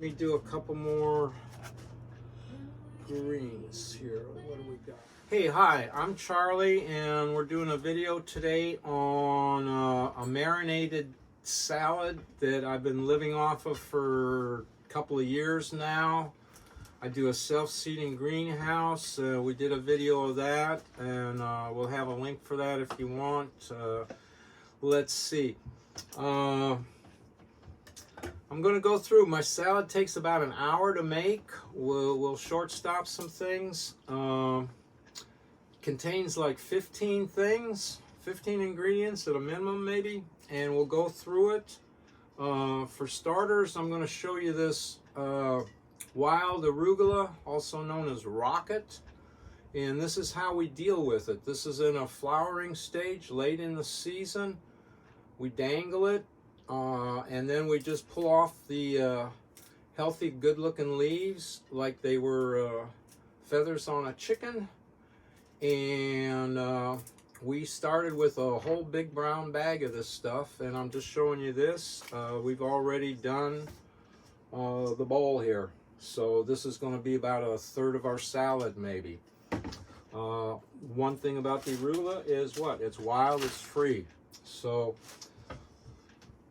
Let me do a couple more greens here. What do we got? Hey, hi, I'm Charlie, and we're doing a video today on a marinated salad that I've been living off of for a couple of years now. I do a self-seeding greenhouse. We did a video of that, and we'll have a link for that if you want. Let's see. I'm going to go through. My salad takes about an hour to make. We'll short stop some things. Contains like 15 things, 15 ingredients at a minimum maybe, and we'll go through it. For starters, I'm going to show you this wild arugula, also known as rocket, and this is how we deal with it. This is in a flowering stage late in the season. We dangle it. And then we just pull off the healthy, good-looking leaves like they were feathers on a chicken. And we started with a whole big brown bag of this stuff, and I'm just showing you this. We've already done the bowl here, so this is going to be about a third of our salad, maybe. One thing about the arugula is what? It's wild, it's free. So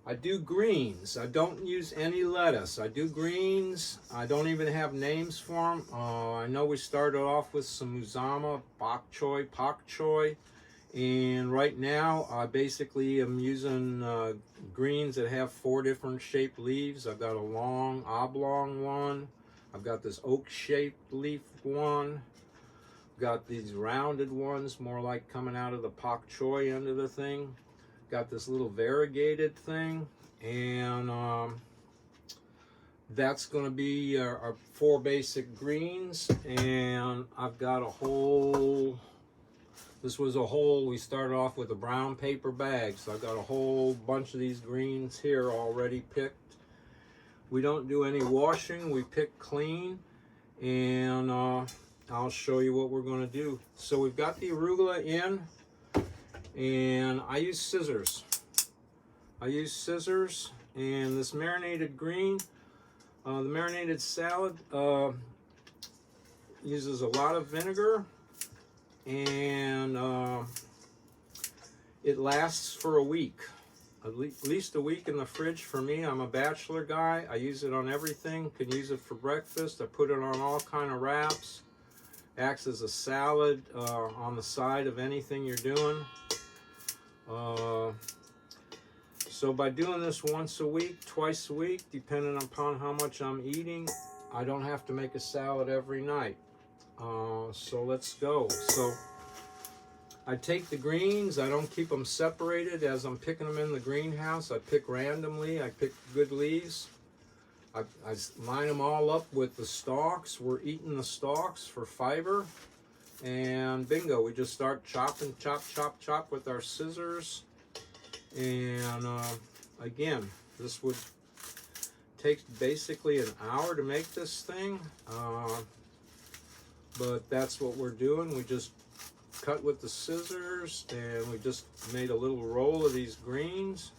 I do greens. I don't use any lettuce. I do greens. I don't even have names for them. I know we started off with some uzama, bok choy, pak choy, and right now I basically am using greens that have 4 different shaped leaves. I've got a long oblong one. I've got this oak-shaped leaf one. I've got these rounded ones, more like coming out of the pak choy end of the thing. Got this little variegated thing, and that's going to be our 4 basic greens. And I've got a whole, this was a whole, we started off with a brown paper bag, so I've got a whole bunch of these greens here already picked. We don't do any washing, we pick clean, and I'll show you what we're going to do. So we've got the arugula in. And I use scissors. And this marinated green, the marinated salad uses a lot of vinegar, and it lasts for a week, at least a week in the fridge for me. I'm a bachelor guy. I use it on everything. Can use it for breakfast. I put it on all kind of wraps. Acts as a salad on the side of anything you're doing. So by doing this once a week, twice a week, depending upon how much I'm eating, I don't have to make a salad every night. So let's go. So I take the greens. I don't keep them separated as I'm picking them in the greenhouse. I pick randomly. I pick good leaves. I line them all up with the stalks. We're eating the stalks for fiber. And bingo, we just start chopping, chop with our scissors. And again, this would take basically an hour to make this thing. But that's what we're doing. We just cut with the scissors, and we just made a little roll of these greens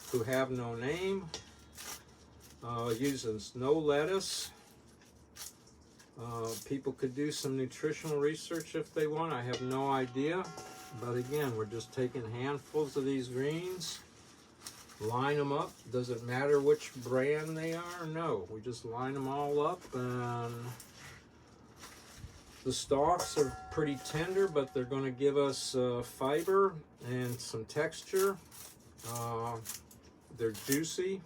who have no name. Using no lettuce. People could do some nutritional research if they want. I have no idea. But again, we're just taking handfuls of these greens, line them up. Does it matter which brand they are? No. We just line them all up, and the stalks are pretty tender, but they're going to give us fiber and some texture. They're juicy.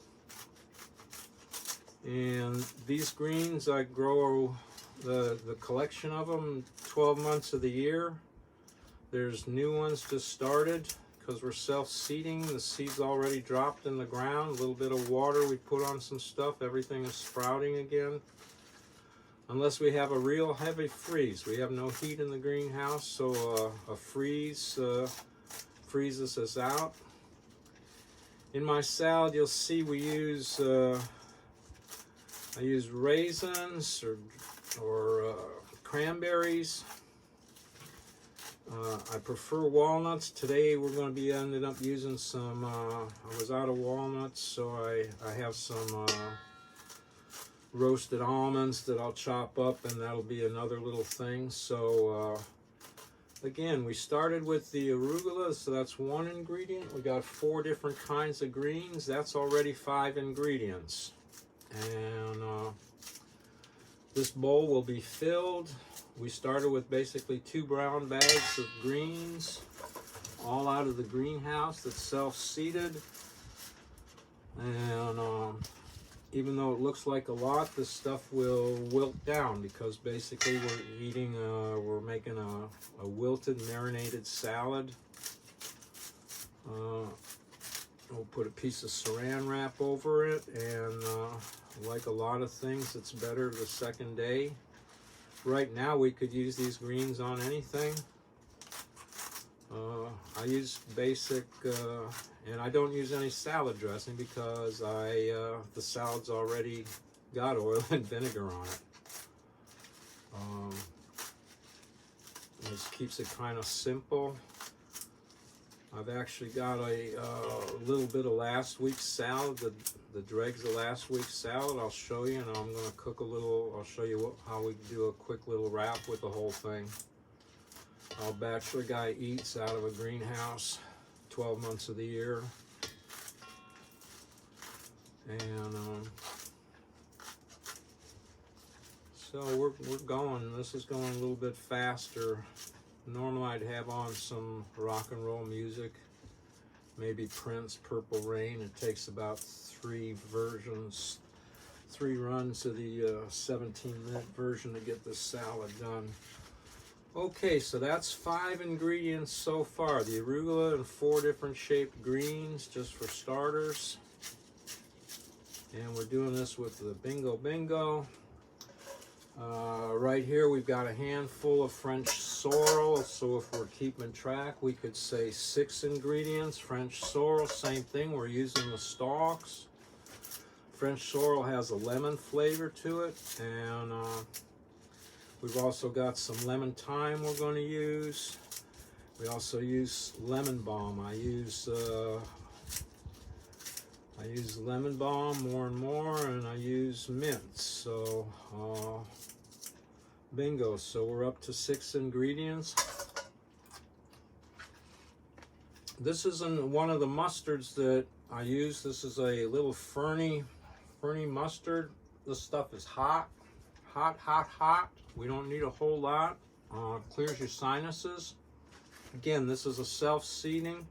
And these greens, I grow the collection of them 12 months of the year. There's new ones just started because we're self-seeding. The seeds already dropped in the ground. A little bit of water, we put on some stuff. Everything is sprouting again. Unless we have a real heavy freeze. We have no heat in the greenhouse, so a freeze freezes us out. In my salad, you'll see we use I use raisins or cranberries. I prefer walnuts. Today we're going to be ended up using some, I was out of walnuts, so I have some roasted almonds that I'll chop up, and that'll be another little thing. So again, we started with the arugula, so that's one ingredient. We got 4 different kinds of greens. That's already 5 ingredients. And this bowl will be filled. We started with basically 2 brown bags of greens, all out of the greenhouse that's self-seeded. And even though it looks like a lot, this stuff will wilt down, because basically we're making a wilted marinated salad. We'll put a piece of saran wrap over it, and like a lot of things, it's better the second day. Right now we could use these greens on anything. I use basic, and I don't use any salad dressing because the salad's already got oil and vinegar on it. This keeps it kind of simple. I've actually got a little bit of last week's salad, the dregs of last week's salad. I'll show you, and I'm going to cook a little. I'll show you how we do a quick little wrap with the whole thing. Our bachelor guy eats out of a greenhouse 12 months of the year. And so we're going. This is going a little bit faster. Normally I'd have on some rock and roll music, maybe Prince, Purple Rain. It takes about 3 runs of the 17-minute version to get this salad done. Okay, so that's 5 ingredients so far. The arugula and 4 different shaped greens, just for starters. And we're doing this with the Bingo Bingo. Right here we've got a handful of French sorrel, so if we're keeping track, we could say 6 ingredients. French sorrel, same thing, we're using the stalks. French sorrel has a lemon flavor to it, and we've also got some lemon thyme we're going to use. We also use lemon balm. I use lemon balm more and more, and I use mint. So bingo. So we're up to 6 ingredients. This isn't one of the mustards that I use. This is a little ferny mustard. This stuff is hot. We don't need a whole lot. Clears your sinuses. Again, this is a self-seeding.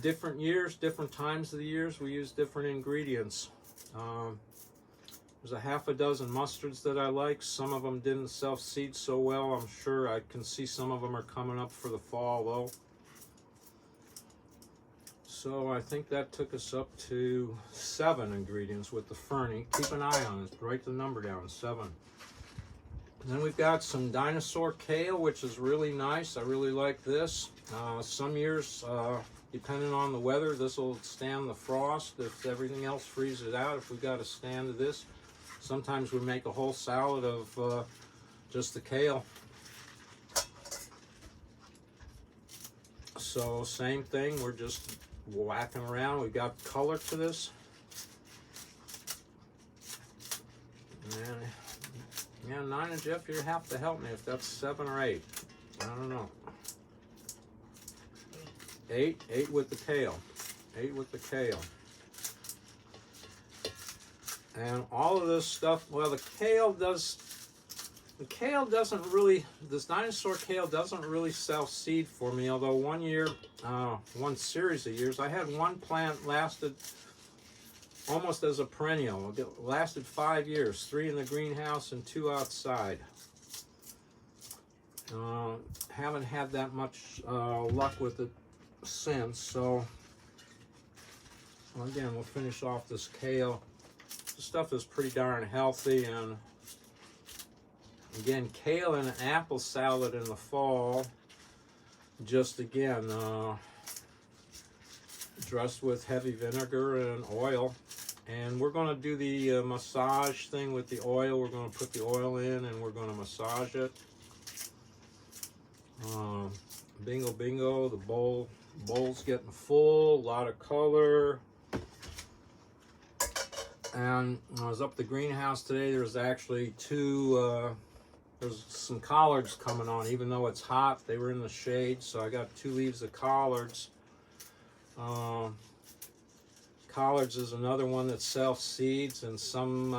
Different years, different times of the years, we use different ingredients. There's a half a dozen mustards that I like. Some of them didn't self-seed so well. I'm sure I can see some of them are coming up for the fall though. So I think that took us up to 7 ingredients with the ferny. Keep an eye on it. Write the number down, 7. And then we've got some dinosaur kale, which is really nice. I really like this. Some years, depending on the weather, this will stand the frost. If everything else freezes out, if we got to stand to this, sometimes we make a whole salad of just the kale. So same thing, we're just whacking around. We got color to this. And yeah, Nina and Jeff, you have to help me if that's 7 or 8. I don't know. 8 with the kale. 8 with the kale. And all of this stuff, well, the kale doesn't really, this dinosaur kale doesn't really self-seed for me, although one year, one series of years, I had one plant lasted almost as a perennial. It lasted 5 years, 3 in the greenhouse and 2 outside. Haven't had that much luck with it since, so again, we'll finish off this kale. This stuff is pretty darn healthy, and again, kale and an apple salad in the fall, just again, dressed with heavy vinegar and oil. And we're going to do the massage thing with the oil. We're going to put the oil in and we're going to massage it. Bingo bingo, the bowl's getting full, a lot of color. And when I was up at the greenhouse today, there's actually there's some collards coming on. Even though it's hot, they were in the shade, so I got 2 leaves of collards. Collards is another one that self-seeds, and some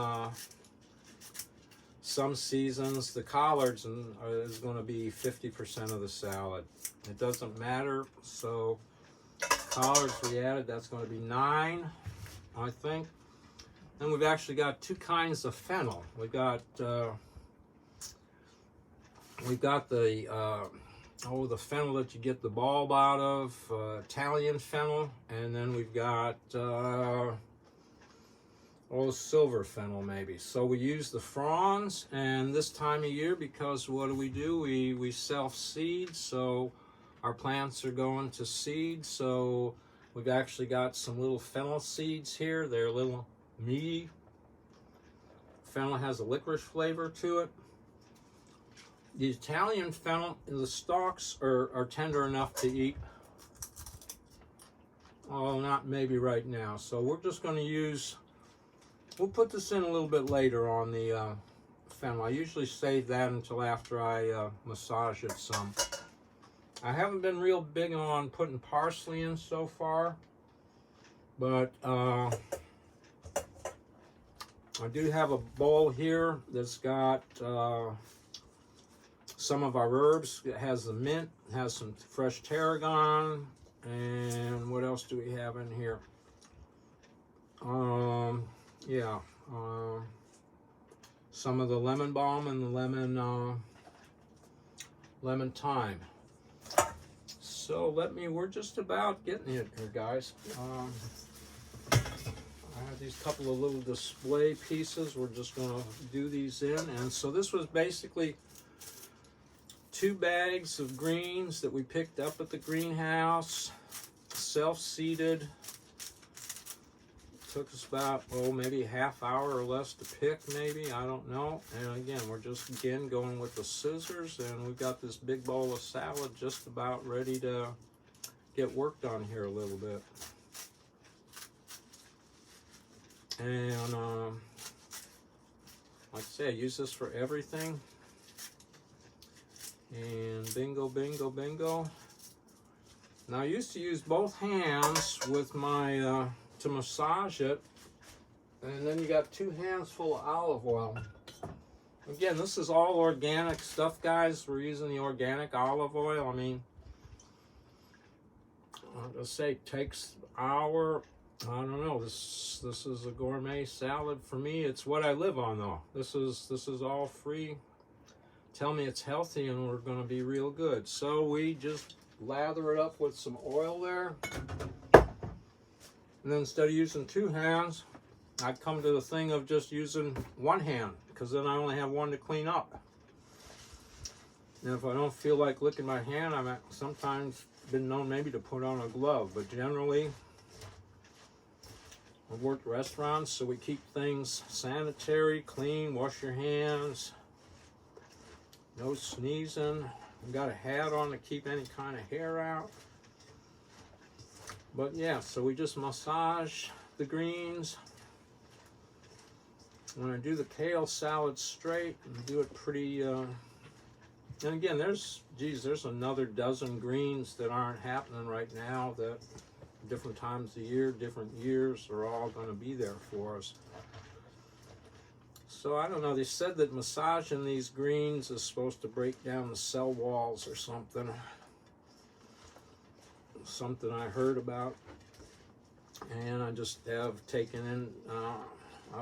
seasons the collards is going to be 50% of the salad. It doesn't matter. So collards we added, that's going to be 9, I think. And we've actually got 2 kinds of fennel. We've got the fennel that you get the bulb out of, Italian fennel, and then we've got silver fennel maybe. So we use the fronds, and this time of year, because what do? We self-seed, so our plants are going to seed. So we've actually got some little fennel seeds here. They're a little meaty. Fennel has a licorice flavor to it. The Italian fennel, the stalks are tender enough to eat. Oh, not maybe right now. So we're just going to use, we'll put this in a little bit later on the fennel. I usually save that until after I massage it some. I haven't been real big on putting parsley in so far, but I do have a bowl here that's got some of our herbs. It has the mint, it has some fresh tarragon, and what else do we have in here? Some of the lemon balm and the lemon thyme. So we're just about getting it here, guys. I have these couple of little display pieces. We're just going to do these in. And so this was basically 2 bags of greens that we picked up at the greenhouse, self-seeded. Took us about, maybe a half hour or less to pick, maybe, I don't know. And again, we're just going with the scissors, and we've got this big bowl of salad just about ready to get worked on here a little bit. And like I say, I use this for everything. And bingo, bingo, bingo. Now I used to use both hands with my to massage it, and then you got 2 hands full of olive oil. Again, this is all organic stuff, guys. We're using the organic olive oil. I mean, I'll just say it takes an hour. I don't know. This is a gourmet salad for me. It's what I live on, though. This is all free. Tell me it's healthy, and we're going to be real good. So we just lather it up with some oil there. And then instead of using 2 hands, I'd come to the thing of just using 1 hand, because then I only have 1 to clean up. And if I don't feel like licking my hand, I've sometimes been known maybe to put on a glove. But generally, I've worked restaurants, so we keep things sanitary, clean, wash your hands, no sneezing. I've got a hat on to keep any kind of hair out. But yeah, so we just massage the greens. When I do the kale salad straight, and do it pretty, and again, there's another dozen greens that aren't happening right now, that different times of year, different years are all going to be there for us. So I don't know, they said that massaging these greens is supposed to break down the cell walls or something. Something I heard about, and I just have taken in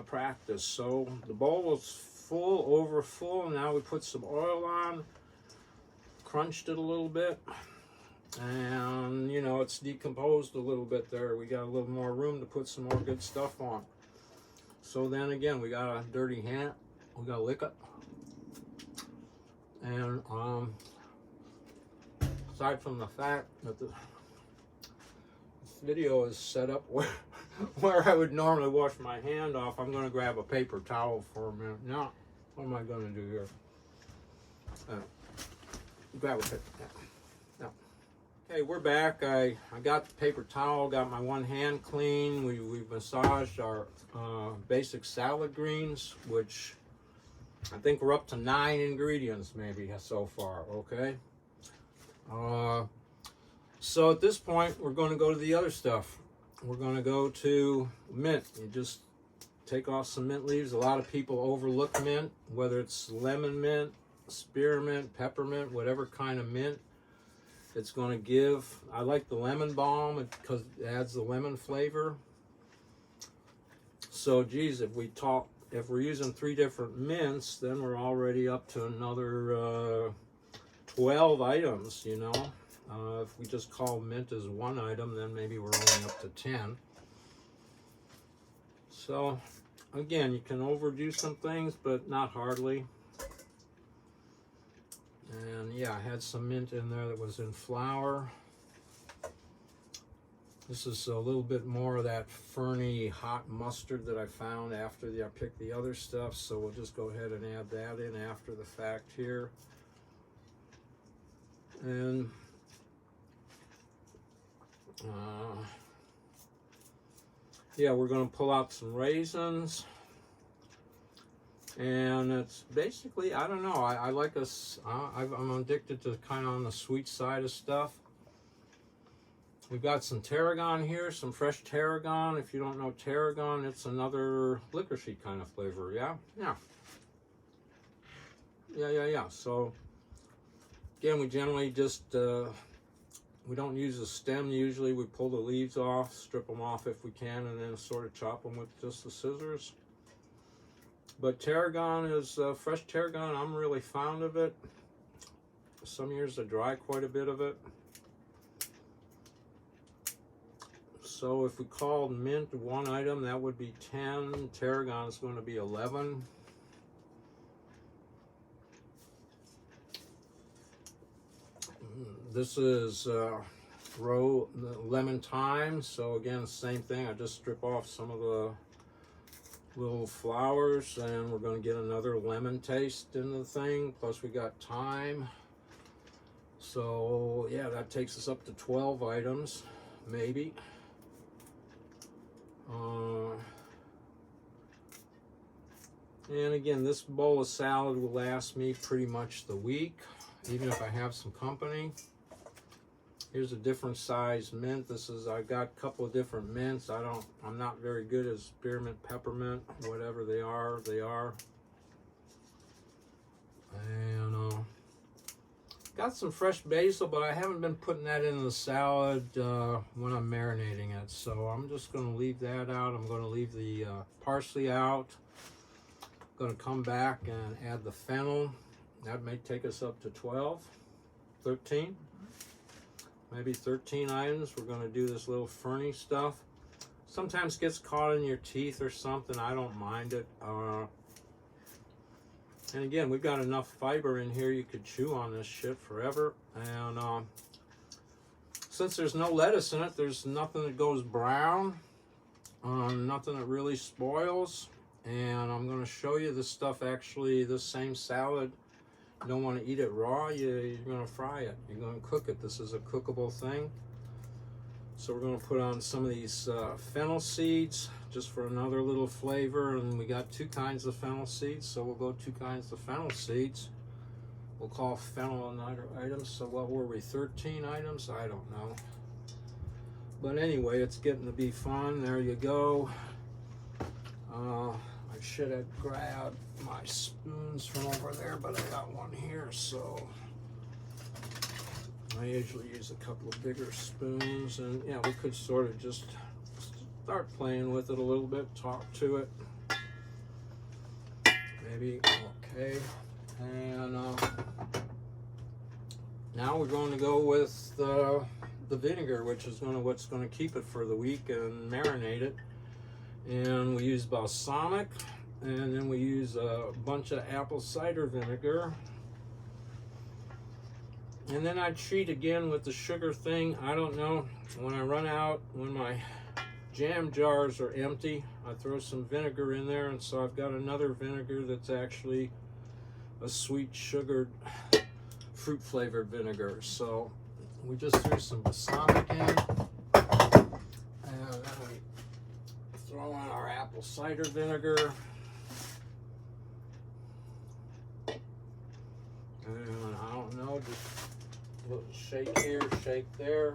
practice. So the bowl was full, over full. Now we put some oil on, crunched it a little bit, and you know, it's decomposed a little bit there. We got a little more room to put some more good stuff on. So then again, we got a dirty hand, we got to lick it. And aside from the fact that this video is set up where I would normally wash my hand off, I'm going to grab a paper towel for a minute. Now, what am I going to do here? Grab a paper towel. Now, Okay, we're back. I got the paper towel, got my one hand clean. We've massaged our basic salad greens, which I think we're up to 9 ingredients maybe so far, okay? So at this point, we're going to go to the other stuff. We're going to go to mint. You just take off some mint leaves. A lot of people overlook mint, whether it's lemon mint, spearmint, peppermint, whatever kind of mint. It's going to give, I like the lemon balm because it adds the lemon flavor. So geez, if we're using 3 different mints, then we're already up to another 12 items, you know. If we just call mint as 1 item, then maybe we're only up to 10. So again, you can overdo some things, but not hardly. And yeah, I had some mint in there that was in flour. This is a little bit more of that ferny hot mustard that I found after I picked the other stuff. So we'll just go ahead and add that in after the fact here. And yeah, we're going to pull out some raisins. And it's basically, I don't know, I like I'm addicted to kind of on the sweet side of stuff. We've got some tarragon here, some fresh tarragon. If you don't know tarragon, it's another licorice kind of flavor, yeah? Yeah. So, again, we generally just, we don't use a stem usually. We pull the leaves off, strip them off if we can, and then sort of chop them with just the scissors. But tarragon is fresh tarragon. I'm really fond of it. Some years I dry quite a bit of it. So if we called mint 1 item, that would be 10. Tarragon is going to be 11. This is raw lemon thyme. So again, same thing. I just strip off some of the little flowers, and we're going to get another lemon taste in the thing. Plus we got thyme. So yeah, that takes us up to 12 items, maybe. And again, this bowl of salad will last me pretty much the week, even if I have some company. Here's a different size mint. I've got a couple of different mints. I'm not very good at spearmint, peppermint, whatever they are. And got some fresh basil, but I haven't been putting that in the salad when I'm marinating it. So I'm just going to leave that out. I'm going to leave the parsley out. I'm going to come back and add the fennel. That may take us up to 12, 13. Maybe 13 items. We're going to do this little ferny stuff. Sometimes gets caught in your teeth or something. I don't mind it. And again, we've got enough fiber in here. You could chew on this shit forever. And since there's no lettuce in it, there's nothing that goes brown. Nothing that really spoils. And I'm going to show you this stuff actually, this same salad. You don't want to eat it raw, you're going to fry it. You're going to cook it. This is a cookable thing. So we're going to put on some of these fennel seeds just for another little flavor. And we got 2 kinds of fennel seeds, so we'll go 2 kinds of fennel seeds. We'll call fennel another item. So what were we, 13 items? I don't know. But anyway, it's getting to be fun. There you go. I should have grabbed my spoons from over there, but I got one here, so I usually use a couple of bigger spoons. And yeah, we could sort of just start playing with it a little bit, talk to it. Maybe, okay. And now we're going to go with the vinegar, which is what's going to keep it for the week and marinate it. And we use balsamic, and then we use a bunch of apple cider vinegar. And then I treat again with the sugar thing. I don't know, when I run out, when my jam jars are empty, I throw some vinegar in there, and so I've got another vinegar that's actually a sweet sugared fruit flavored vinegar. So we just threw some balsamic in, and then we throw in our apple cider vinegar. And I don't know, just a little shake here, shake there.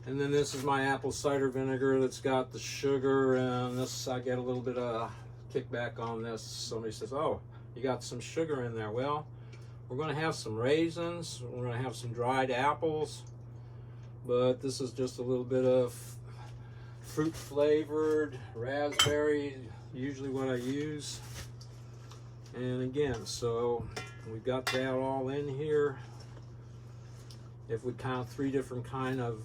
And then this is my apple cider vinegar that's got the sugar, and this, I get a little bit of kickback on this. Somebody says, oh, you got some sugar in there. Well, we're going to have some raisins, we're going to have some dried apples, but this is just a little bit of fruit flavored raspberry, usually what I use. And again, so we've got that all in here. If we count 3 different kind of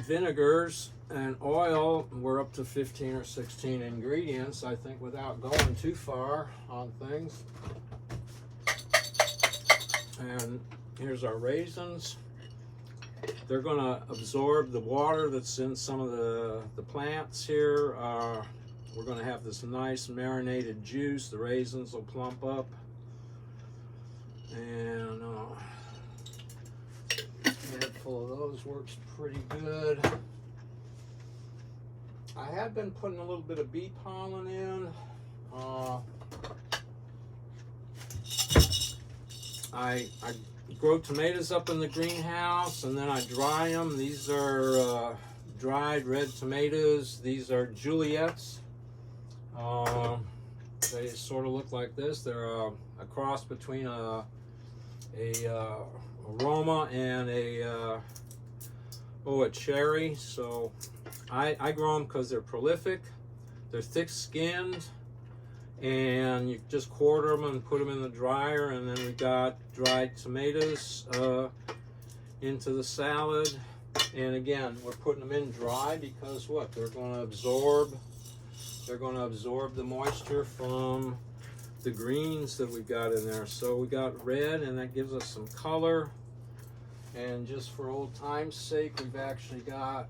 vinegars and oil, we're up to 15 or 16 ingredients, I think, without going too far on things. And here's our raisins. They're going to absorb the water that's in some of the plants here. We're going to have this nice marinated juice. The raisins will plump up. And a handful of those works pretty good. I have been putting a little bit of bee pollen in. I grow tomatoes up in the greenhouse, and then I dry them. These are dried red tomatoes. These are Juliet's. They sort of look like this. They're a cross between a Roma and a cherry. So I grow them because they're prolific. They're thick-skinned, and you just quarter them and put them in the dryer. And then we got dried tomatoes into the salad. And again, we're putting them in dry because what? They're going to absorb the moisture from the greens that we've got in there. So we got red, and that gives us some color. And just for old time's sake, we've actually got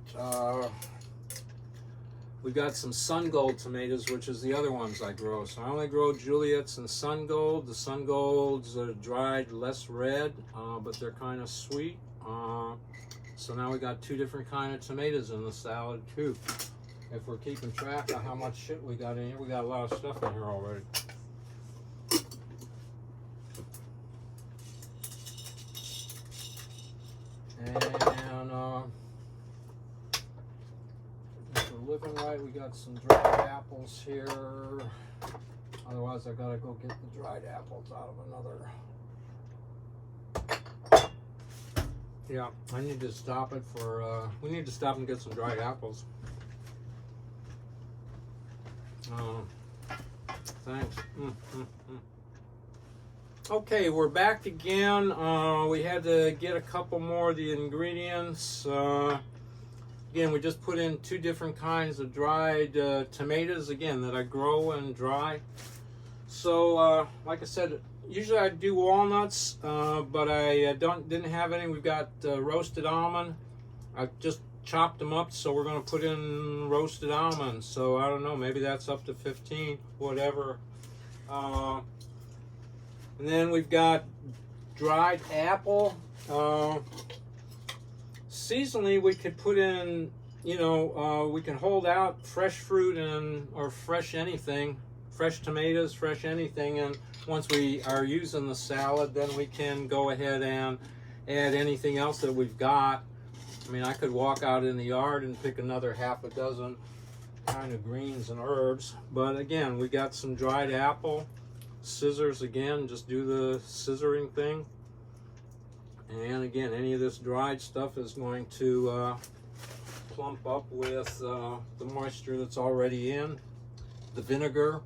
some Sun Gold tomatoes, which is the other ones I grow. So I only grow Juliet's and Sun Gold. The Sun Golds are dried less red, but they're kind of sweet. So now we got 2 different kind of tomatoes in the salad too. If we're keeping track of how much shit we got in here, we got a lot of stuff in here already. And if we're looking right, we got some dried apples here. Otherwise, I gotta go get the dried apples out of another. Yeah, I need to stop it for. We need to stop and get some dried apples. Thanks. Okay, we're back again. We had to get a couple more of the ingredients. Again, we just put in 2 different kinds of dried tomatoes, again, that I grow and dry. So, like I said, usually I do walnuts, but I didn't have any. We've got roasted almond. I just chopped them up, so we're going to put in roasted almonds. So I don't know, maybe that's up to 15, whatever. And then we've got dried apple. Seasonally, we could put in, we can hold out fresh fruit or fresh anything, fresh tomatoes, fresh anything, and once we are using the salad, then we can go ahead and add anything else that we've got. I mean, I could walk out in the yard and pick another half a dozen kind of greens and herbs. But again, we got some dried apple. Scissors again, just do the scissoring thing. And again, any of this dried stuff is going to plump up with the moisture that's already in the vinegar.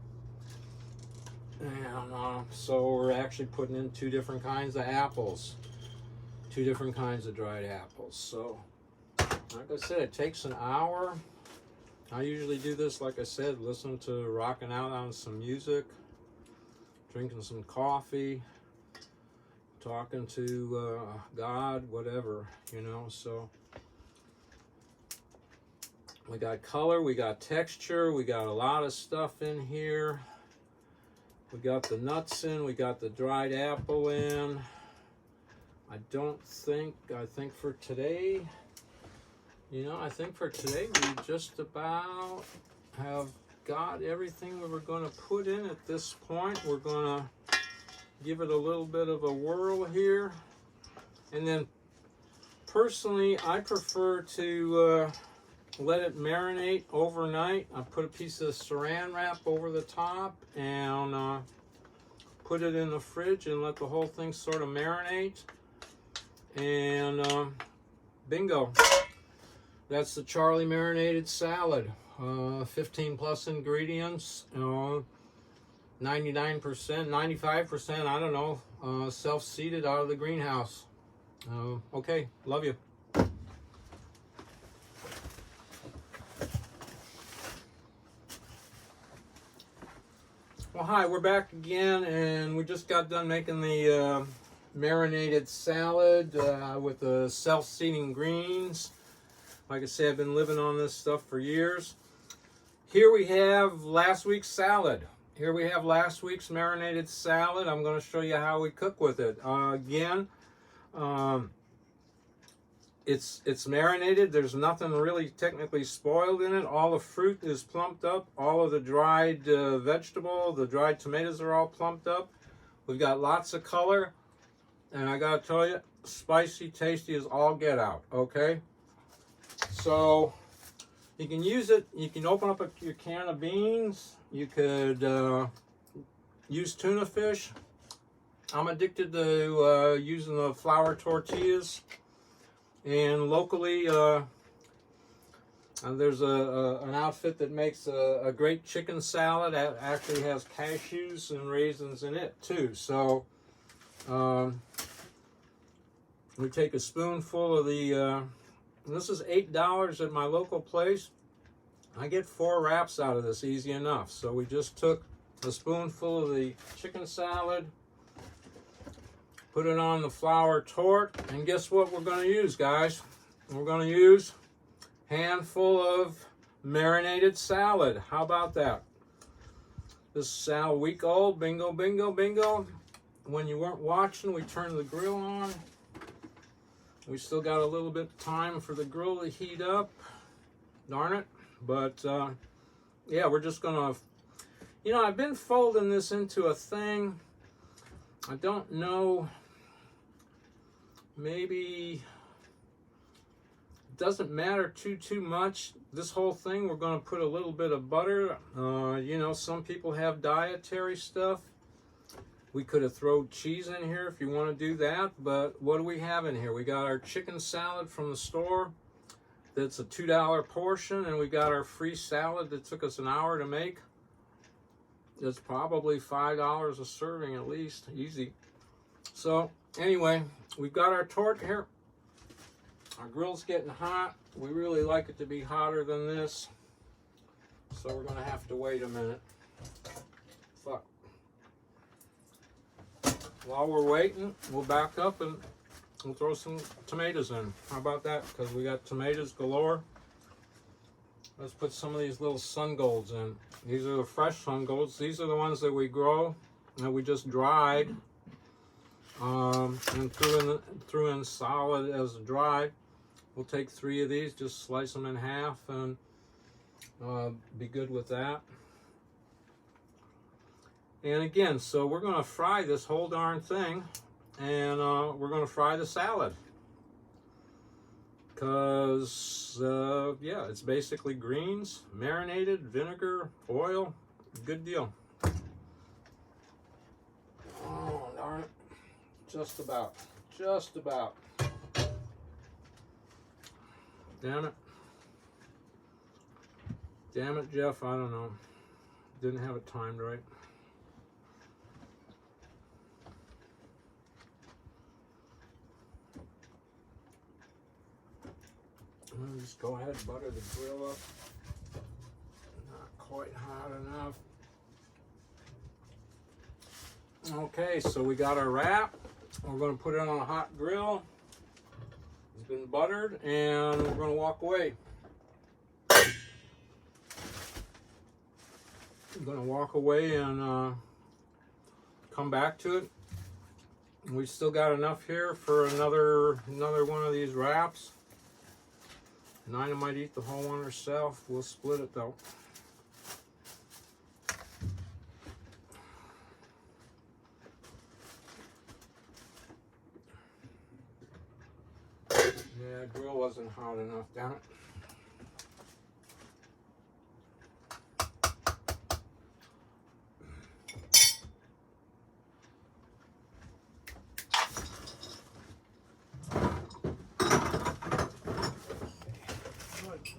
And so we're actually putting in 2 different kinds of apples, 2 different kinds of dried apples. So like I said, it takes an hour. I usually do this, like I said, listen to rocking out on some music, drinking some coffee, talking to God, whatever, so we got color, we got texture, we got a lot of stuff in here. We got the nuts in, we got the dried apple in. I think for today, I think for today we just about have got everything we were going to put in at this point. We're going to give it a little bit of a whirl here. And then personally, I prefer to let it marinate overnight. I put a piece of saran wrap over the top and put it in the fridge and let the whole thing sort of marinate. And bingo, that's the Charlie Marinated Salad. 15 plus ingredients, 99%, 95%, I don't know, self-seeded out of the greenhouse. Okay, love you. Well, hi, we're back again, and we just got done making the marinated salad with the self-seeding greens. Like I said, I've been living on this stuff for years. Here we have last week's salad. Here we have last week's marinated salad. I'm going to show you how we cook with it. Again, it's marinated. There's nothing really technically spoiled in it. All the fruit is plumped up. All of the dried vegetable, the dried tomatoes are all plumped up. We've got lots of color. And I got to tell you, spicy, tasty as all get out. Okay? So you can use it. You can open up your can of beans. You could use tuna fish. I'm addicted to using the flour tortillas. And locally, there's an outfit that makes a great chicken salad. That actually has cashews and raisins in it too. So we take a spoonful of the. This is $8 at my local place. I get 4 wraps out of this easy enough. So we just took a spoonful of the chicken salad, put it on the flour tort, and guess what we're going to use, guys? We're going to use a handful of marinated salad. How about that? This is a week old. Bingo, bingo, bingo. When you weren't watching, we turned the grill on. We still got a little bit of time for the grill to heat up. Darn it. But, yeah, we're just going to... I've been folding this into a thing. I don't know. Maybe... It doesn't matter too much. This whole thing, we're going to put a little bit of butter. Some people have dietary stuff. We could have thrown cheese in here if you want to do that, but what do we have in here? We got our chicken salad from the store. That's a $2 portion, and we got our free salad that took us an hour to make. It's probably $5 a serving at least, easy. So anyway, we've got our torte here. Our grill's getting hot. We really like it to be hotter than this, so we're gonna have to wait a minute. Fuck. While we're waiting, we'll back up and we'll throw some tomatoes in. How about that? Because we got tomatoes galore. Let's put some of these little sun golds in. These are the fresh sun golds. These are the ones that we grow that we just dried and threw in solid as dried. We'll take 3 of these, just slice them in half and be good with that. And again, so we're going to fry this whole darn thing, and we're going to fry the salad. Because, yeah, it's basically greens, marinated, vinegar, oil, good deal. Oh, darn it. Just about. Damn it. Damn it, Jeff, I don't know. Didn't have it timed right. I'll just go ahead and butter the grill up. Not quite hot enough. Okay, so we got our wrap. We're going to put it on a hot grill. It's been buttered, and we're going to walk away. I'm going to walk away and come back to it We've still got enough here for another one of these wraps. Nina might eat the whole one herself. We'll split it though. Yeah, grill wasn't hot enough, damn it.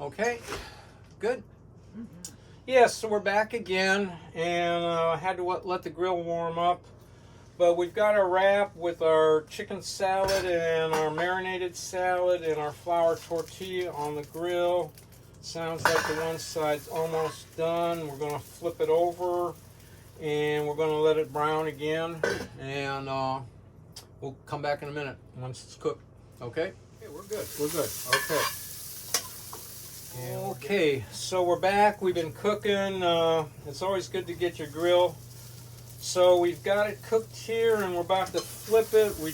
Okay, good. Yes, so we're back again, and I had to let the grill warm up. But we've got our wrap with our chicken salad and our marinated salad and our flour tortilla on the grill. Sounds like the one side's almost done. We're going to flip it over, and we're going to let it brown again, and we'll come back in a minute once it's cooked. Okay? Okay, we're good. We're good. Okay. Okay, so we're back. We've been cooking. It's always good to get your grill. So we've got it cooked here, and we're about to flip it. We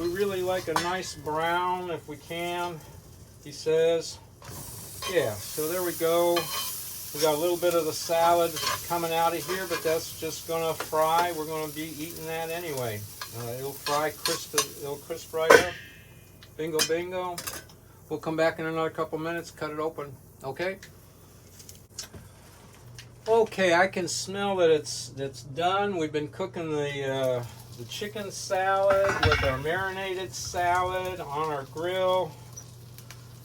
really like a nice brown if we can, he says. Yeah, so there we go. We got a little bit of the salad coming out of here, but that's just going to fry. We're going to be eating that anyway. It'll fry crisp. It'll crisp right up. Bingo, bingo. We'll come back in another couple minutes, cut it open. Okay? Okay, I can smell that it's done. We've been cooking the chicken salad with our marinated salad on our grill.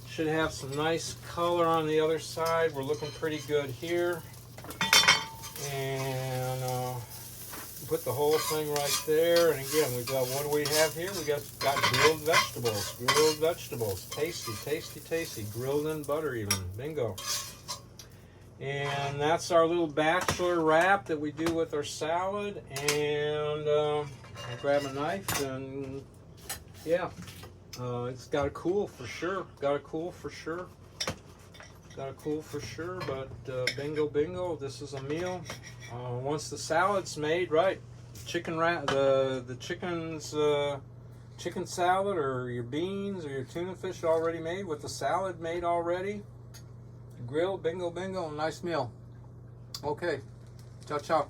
Should have some nice color on the other side. We're looking pretty good here. And put the whole thing right there. And again, we've got, what do we have here? We got grilled vegetables. Grilled vegetables. Tasty, tasty, tasty. Grilled in butter even. Bingo. And that's our little bachelor wrap that we do with our salad. And I'll grab a knife, and yeah, it's got to cool for sure. Got to cool for sure. Got to cool for sure. But bingo, bingo, this is a meal. Once the salad's made, right? Chicken wrap, the chicken's chicken salad, or your beans, or your tuna fish already made with the salad made already. Grill, bingo, bingo, nice meal. Okay, ciao, ciao.